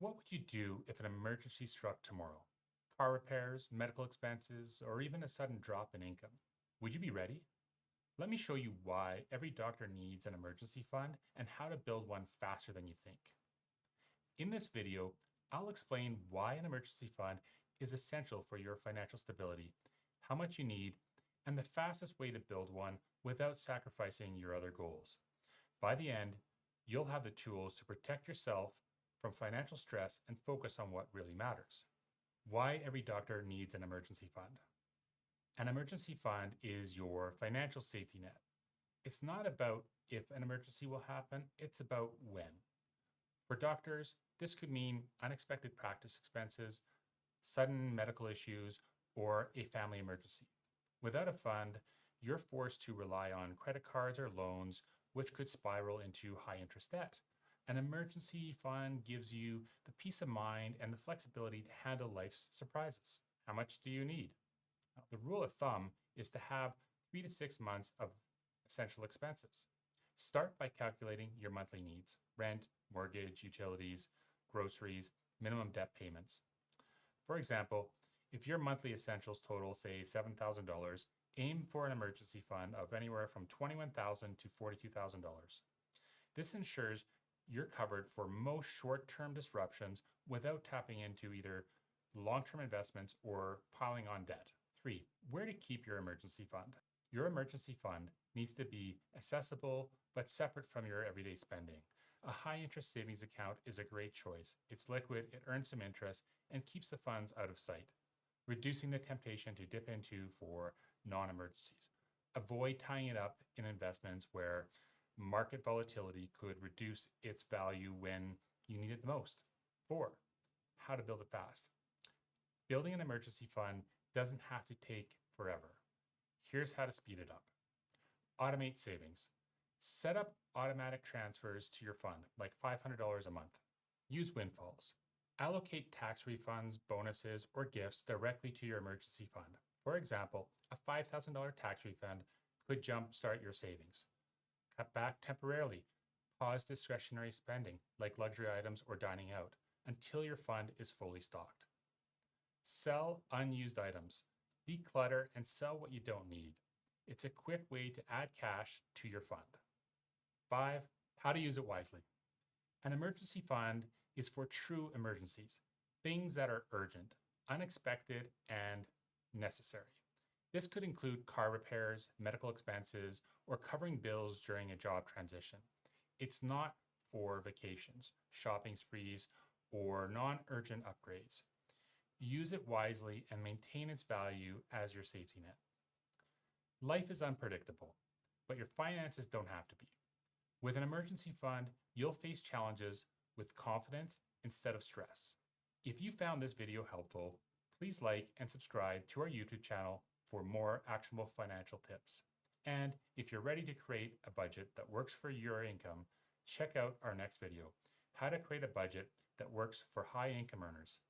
What would you do if an emergency struck tomorrow? Car repairs, medical expenses, or even a sudden drop in income? Would you be ready? Let me show you why every doctor needs an emergency fund and how to build one faster than you think. In this video, I'll explain why an emergency fund is essential for your financial stability, how much you need, and the fastest way to build one without sacrificing your other goals. By the end, you'll have the tools to protect yourself from financial stress and focus on what really matters. Why every doctor needs an emergency fund. An emergency fund is your financial safety net. It's not about if an emergency will happen, it's about when. For doctors, this could mean unexpected practice expenses, sudden medical issues, or a family emergency. Without a fund, you're forced to rely on credit cards or loans, which could spiral into high interest debt. An emergency fund gives you the peace of mind and the flexibility to handle life's surprises. How much do you need? Now, the rule of thumb is to have 3 to 6 months of essential expenses. Start by calculating your monthly needs: rent, mortgage, utilities, groceries, minimum debt payments. For example, if your monthly essentials total, say, $7,000, aim for an emergency fund of anywhere from $21,000 to $42,000. This ensures you're covered for most short-term disruptions without tapping into either long-term investments or piling on debt. 3, where to keep your emergency fund. Your emergency fund needs to be accessible but separate from your everyday spending. A high-interest savings account is a great choice. It's liquid, it earns some interest, and keeps the funds out of sight, reducing the temptation to dip into for non-emergencies. Avoid tying it up in investments where market volatility could reduce its value when you need it the most. 4, how to build it fast. Building an emergency fund doesn't have to take forever. Here's how to speed it up. Automate savings. Set up automatic transfers to your fund, like $500 a month. Use windfalls. Allocate tax refunds, bonuses, or gifts directly to your emergency fund. For example, a $5,000 tax refund could jumpstart your savings. Cut back temporarily. Pause discretionary spending, like luxury items or dining out, until your fund is fully stocked. Sell unused items. Declutter and sell what you don't need. It's a quick way to add cash to your fund. 5, how to use it wisely. An emergency fund is for true emergencies, things that are urgent, unexpected, and necessary. This could include car repairs, medical expenses, or covering bills during a job transition. It's not for vacations, shopping sprees, or non-urgent upgrades. Use it wisely and maintain its value as your safety net. Life is unpredictable, but your finances don't have to be. With an emergency fund, you'll face challenges with confidence instead of stress. If you found this video helpful, please like and subscribe to our YouTube channel for more actionable financial tips. And if you're ready to create a budget that works for your income, check out our next video, how to create a budget that works for high income earners.